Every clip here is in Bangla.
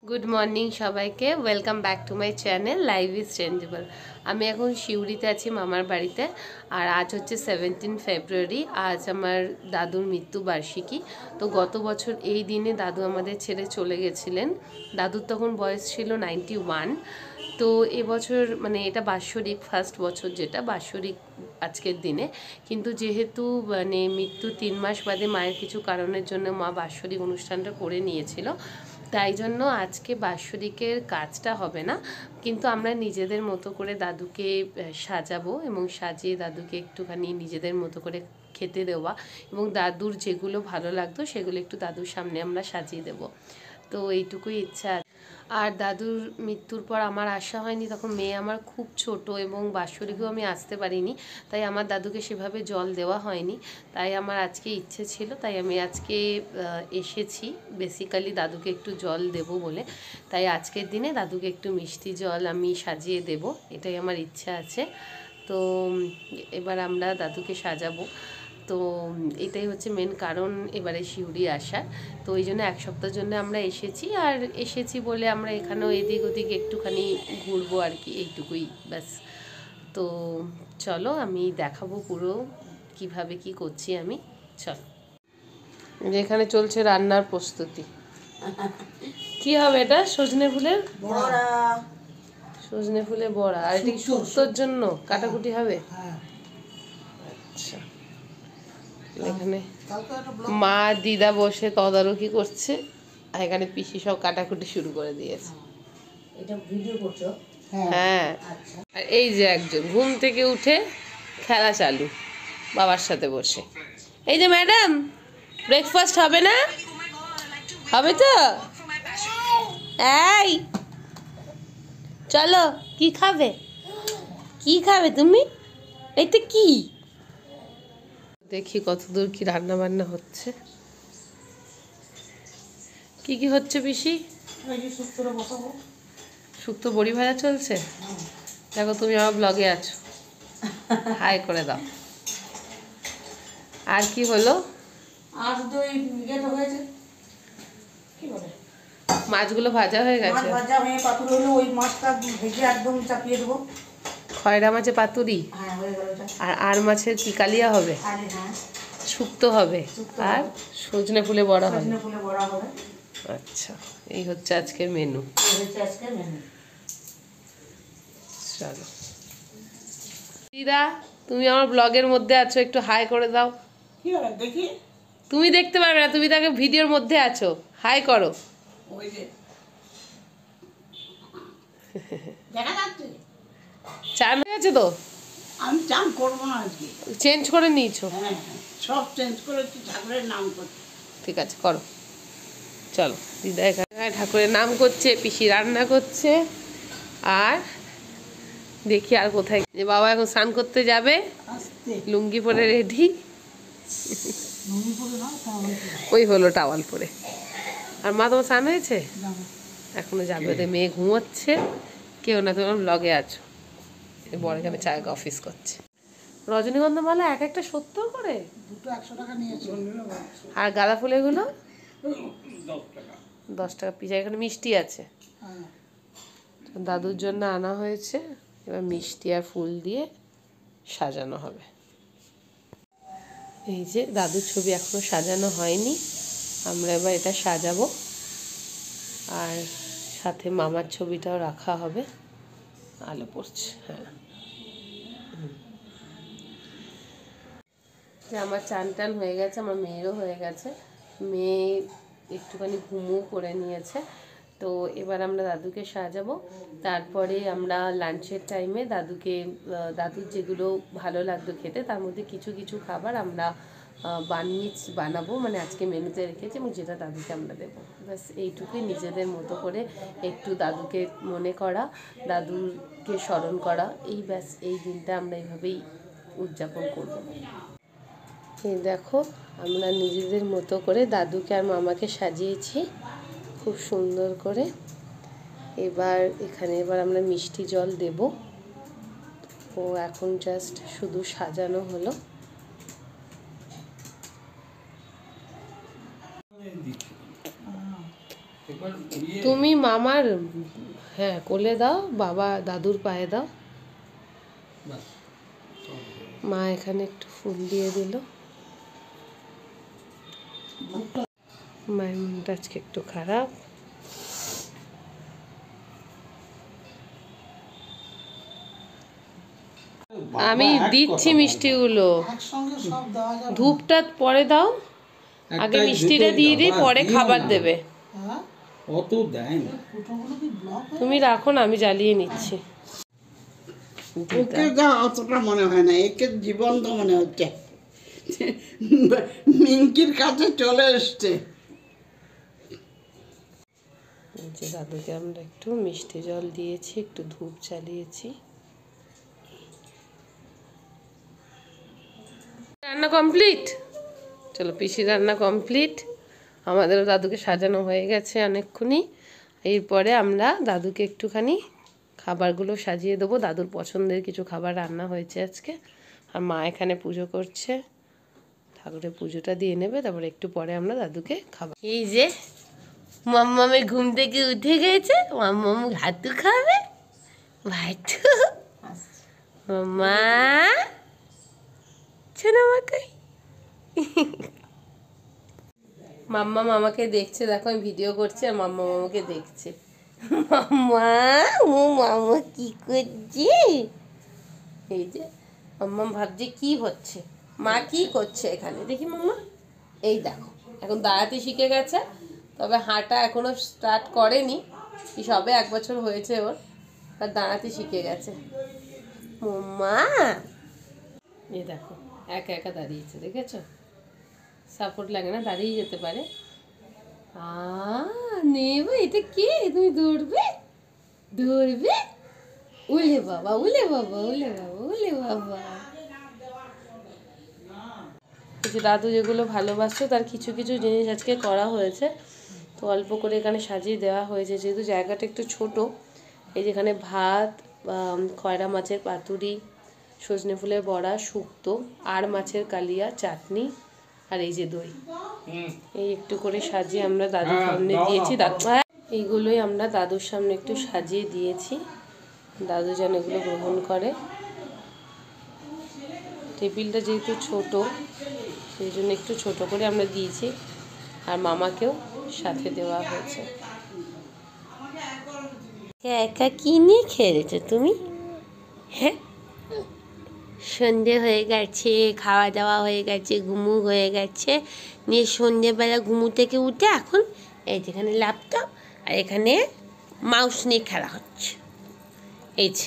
গুড মর্নিং সবাইকে, welcome back to my channel live is changeable. আমি এখন শিউরিতে আছি মামার বাড়িতে। আর আজ হচ্ছে 17 ফেব্রুয়ারি। আজ আমার দাদুর মৃত্যুবার্ষিকী। তো গত বছর এই দিনে দাদু আমাদের ছেড়ে চলে গেছিলেন। দাদুর তখন বয়স ছিল 91। তো এবছর মানে এটা বাৎসরিক ফার্স্ট বছর, যেটা বাৎসরিক আজকের দিনে। কিন্তু যেহেতু মানে মৃত্যু 3 মাস বাদে মায়ের কিছু কারণের জন্য মা বাৎসরিক অনুষ্ঠানটা করে নিয়েছিল, তাই জন্য আজকে বাৎসরিকের কাজটা হবে না। কিন্তু আমরা নিজেদের মতো করে দাদুকে সাজাবো এবং সাজিয়ে দাদুকে একটুখানি নিজেদের মতো করে খেতে দেওয়া এবং দাদুর যেগুলো ভালো লাগতো সেগুলো একটু দাদুর সামনে আমরা সাজিয়ে দেব। তো এইটুকুই ইচ্ছা। আর দাদুর মৃত্যুর পর আমার আসা হয়নি, তখন মেয়ে আমার খুব ছোট এবং বাৎসরিকেও আমি আসতে পারিনি, তাই আমার দাদুকে সেভাবে জল দেওয়া হয়নি। তাই আমার আজকে ইচ্ছে ছিল, তাই আমি আজকে এসেছি বেসিক্যালি দাদুকে একটু জল দেব বলে। তাই আজকের দিনে দাদুকে একটু মিষ্টি জল আমি সাজিয়ে দেব, এটাই আমার ইচ্ছা আছে। তো এবার আমরা দাদুকে সাজাবো। তো এটাই হচ্ছে মেন কারণ এবারে শিউরি আসার। তো ওই জন্য এক সপ্তাহের জন্য আমরা এসেছি, আর এসেছি বলে আমরা এখানেও এদিক ওদিক একটুখানি ঘুরবো আর কি, এইটুকুই ব্যাস। তো চলো আমি দেখাবো পুরো কিভাবে কি করছি আমি। চল, যেখানে চলছে রান্নার প্রস্তুতি। কি হবে এটা? সজনে ফুলের বড়া। সজনে ফুলের বড়া। আর এটা শুক্তোর জন্য কাটাকুটি হবে। আচ্ছা, এখানে মা দিদা বসে তদারকি করছে, আর এখানে পিসি সব কাটাকুটি শুরু করে দিয়েছে। এটা ভিডিও করছো? হ্যাঁ। আর এই যে একজন ঘুম থেকে উঠে খেলা চালু বাবার সাথে বসে। এই যে ম্যাডাম, ব্রেকফাস্ট হবে না? হবে তো? এই চলো, কি খাবে? কি খাবে তুমি? এইটা কি? দেখি কতদূর কি রান্না বান্না হচ্ছে। কি কি হচ্ছে পিসি? শুক্তো বড়ি ভাজা চলছে। দেখো তুমি আমার ব্লগে আছো, হাই করে দাও। আর কি হলো? আর তো এই ইয়েটা হয়েছে, কি বলে, মাছগুলো ভাজা হয়ে গেছে। মাছ ভাজা হয়ে পাতুরি হলো, ওই মাছটা ভেজে একদম চাপিয়ে দেবো। খয়রা মাছে পাতুরি। হ্যাঁ, হয়ে গেল এটা। আর মাছের কি কালিয়া হবে? আরে হ্যাঁ, শুক্তো হবে। আর সজনে ফুলে বড়া হবে। সজনে ফুলে বড়া হবে। আচ্ছা, এই হচ্ছে আজকের মেনু। এই হচ্ছে আজকে মেনু। চলো দিদা, তুমি আমার ব্লগের মধ্যে আছো, একটু হাই করে দাও। কি হবে দেখি? তুমি দেখতে পারবে না, তুমি তাকে ভিডিওর মধ্যে আছো, হাই করো। ওই যে দেখা যাচ্ছে। চান হয়ে গেছে তো? আমি চান করবো না আজকে। চেঞ্জ করে নিয়েছো? হ্যাঁ, সব চেঞ্জ করেছি, ঠাকুরের নাম করছি। ঠিক আছে, করো। চলো, দিদা এখানে ঠাকুরের নাম করছে, পিসি রান্না করছে। আর দেখি আর কোথায়, যে বাবা এখন স্নান করতে যাবে, লুঙ্গি পরে রেডি। ওই হলো টাওয়াল পরে। আর মা, তোমার স্নান হয়েছে? এখনো যাবে, ওদের মেয়ে ঘুমোচ্ছে। কেউ না, তোমার ব্লগে আছো। বড় এখানে চা অফিস করছে। রজনীগন্ধা মালা এক একটা 70 করে, দুটো 100 টাকা নিয়েছে। আর গাঁদা ফুল এগুলো 10 টাকা পিস। এখানে মিষ্টি আছে, দাদুর জন্য আনা হয়েছে। এবার মিষ্টি আর ফুল দিয়ে সাজানো হবে। এই যে দাদুর ছবি এখনো সাজানো হয়নি, আমরা এবার এটা সাজাবো। আর সাথে মামার ছবিটাও রাখা হবে। আলো পড়ছে, হ্যাঁ। আমার চান টান হয়ে গেছে, আমার মেয়েরও হয়ে গেছে। মেয়ে একটুখানি ঘুমও করে নিয়েছে। তো এবার আমরা দাদুকে সাজাবো। তারপরে আমরা লাঞ্চের টাইমে দাদুকে, দাদুর যেগুলো ভালো লাগতো খেতে, তার মধ্যে কিছু কিছু খাবার আমরা বানাবো, মানে আজকে মেনুতে রেখেছি, এবং যেটা দাদুকে আমরা দেবো। ব্যাস এইটুকুই, নিজেদের মতো করে একটু দাদুকে মনে করা, দাদুকে স্মরণ করা, এই ব্যাস। এই দিনটা আমরা এইভাবেই উদযাপন করবো। এই দেখো, আমরা নিজেদের মতো করে দাদুকে আর মামাকে সাজিয়েছি খুব সুন্দর করে। এবার আমরা মিষ্টি জল দেব। ও এখন জাস্ট শুধু সাজানো হলো। তুমি মামার হ্যাঁ কোলে দাও, বাবা দাদুর পায়ে দাও। মা এখানে একটু ফুল দিয়ে দিল। মায়ের মনটা আজকে একটু খারাপ। আমি দিচ্ছি মিষ্টিগুলো, একসঙ্গে সব দেওয়া যাবে। ধূপটা পরে দাও, আগে মিষ্টিটা দিয়ে দিই, পরে খাবার দেবে। হ্যাঁ, অত দেয় না। ফুটোগুলো কি ব্লক হয়ে তুমি রাখো না, আমি জ্বালিয়ে নিচ্ছি। ওকে যা অতটা মনে হয় না, একে জীবন্ত মনে হচ্ছে। মিঙ্কির কাছে চলে এসছে। যে দাদুকে আমরা একটু মিষ্টি জল দিয়েছি, একটু ধূপ জ্বালিয়েছি। রান্না কমপ্লিট। চলো পিসি রান্না কমপ্লিট। আমাদেরও দাদুকে সাজানো হয়ে গেছে অনেকক্ষণই। এরপরে আমরা দাদুকে একটুখানি খাবারগুলো সাজিয়ে দেবো। দাদুর পছন্দের কিছু খাবার রান্না হয়েছে আজকে। আর মা এখানে পুজো করছে, ঠাকুরের পুজোটা দিয়ে নেবে, তারপরে একটু পরে আমরা দাদুকে খাবার। এই যে মাম্মামে ঘুম থেকে উঠে গেছে, মাম্মাম ভাতু খাবে। ভাতু মাম্মা মামাকে মাম্মা মামাকে দেখছে, দেখো আমি ভিডিও করছি আর মাম্মা মামাকে দেখছে। মাম্মা ও মামা কি করছে? এই যে মাম্মা ভাবছে কি হচ্ছে, মা কি করছে এখানে, দেখি মাম্মা। এই দেখো এখন দাঁড়াতে শিখে গেছে, তবে হাঁটা এখনো স্টার্ট করেনি, কি সবে 1 বছর হয়েছে ওর, আর দাঁড়াতে শিখে গেছে। মাম্মা এই দেখো একা একা দাঁড়িয়েছে, দেখেছো? সাপোর্ট লাগে না, দাঁড়িয়ে যেতে পারে। নেব, এটা কে? তুমি দৌড়বে দৌড়বে? উলে বাবা উলে বাবা উলে বাবা উলে বাবা। এই যে দাদু যেগুলো ভালোবাসতো তার কিছু কিছু জিনিস আজকে করা হয়েছে, তো অল্প করে এখানে সাজিয়ে দেওয়া হয়েছে, যেহেতু জায়গাটা একটু ছোট। এই যেখানে ভাত, খয়রা মাছের পাতুরি, সজনে ফুলের বড়া, শুক্তো, আর মাছের কালিয়া, চাটনি, আর এই যে দই। এই একটু করে সাজিয়ে আমরা দাদুর সামনে দিয়েছি। এইগুলোই আমরা দাদুর সামনে একটু সাজিয়ে দিয়েছি, দাদু যেন এগুলো গ্রহণ করে। টেবিলটা যেহেতু ছোট, সেই জন্য একটু ছোট করে আমরা দিয়েছি, আর মামাকেও সাথে দেওয়া হয়েছে। একা কি নিয়ে খেলছো তুমি? হ্যাঁ, সন্ধে হয়ে গেছে, খাওয়া দাওয়া হয়ে গেছে, ঘুমু হয়ে গেছে, নিয়ে সন্ধেবেলা ঘুমু থেকে উঠে এখন এই যেখানে ল্যাপটপ আর এখানে মাউস নিয়ে খেলা হচ্ছে। এই যে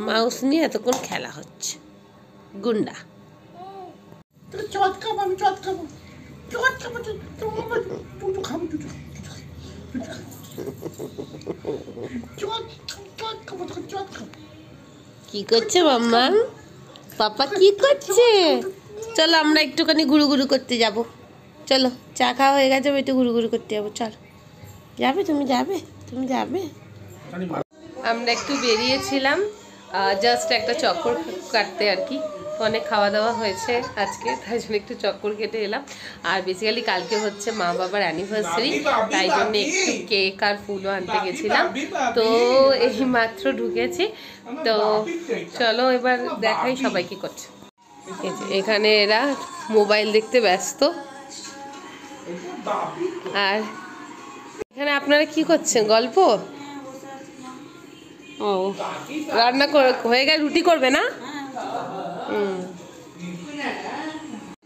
মাউস নিয়ে এতক্ষণ খেলা হচ্ছে, গুন্ডা। চট খাবো, আমি চট খাবো, চট খাবো, চট খাবো, চট খাবো। কি করছে মাম্মা? পাপা কি করছে? চলো আমরা একটুখানি ঘুরু ঘুরু করতে যাব। চলো চা খাওয়া হয়ে গেছে, একটু ঘুরু ঘুরু করতে যাবো। চল, যাবে? তুমি যাবে? তুমি যাবে? আমরা একটু বেরিয়েছিলাম জাস্ট একটা চক্কর কাটতে আর কি। অনেক খাওয়া দাওয়া হয়েছে আজকে, তাই জন্য একটু চক্কর কেটে এলাম। আর বেসিক্যালি কালকে হচ্ছে মা বাবার অ্যানিভার্সারি, তাই জন্য একটু কেক আর ফুলও আনতে গেছিলাম। তো এই মাত্র ঢুকেছি, তো চলো এবার দেখাই সবাই কি করছে। এখানে এরা মোবাইল দেখতে ব্যস্ত। আর এখানে আপনারা কি করছেন? গল্প? ও, রান্না হয়ে গেলে রুটি করবে না?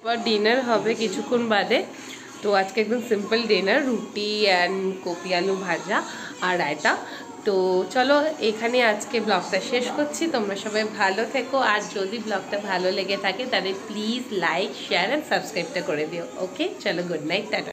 এবার ডিনার হবে কিছুক্ষণ বাদে। তো আজকে একদম সিম্পল ডিনার, রুটি অ্যান্ড কপি আলু ভাজা আর রায়তা। তো চলো এখানে আজকে ব্লগটা শেষ করছি। তোমরা সবাই ভালো থেকো, আর যদি ব্লগটা ভালো লেগে থাকে তাহলে প্লিজ লাইক, শেয়ার অ্যান্ড সাবস্ক্রাইবটা করে দিও। ওকে, চলো, গুড নাইট, টাটা।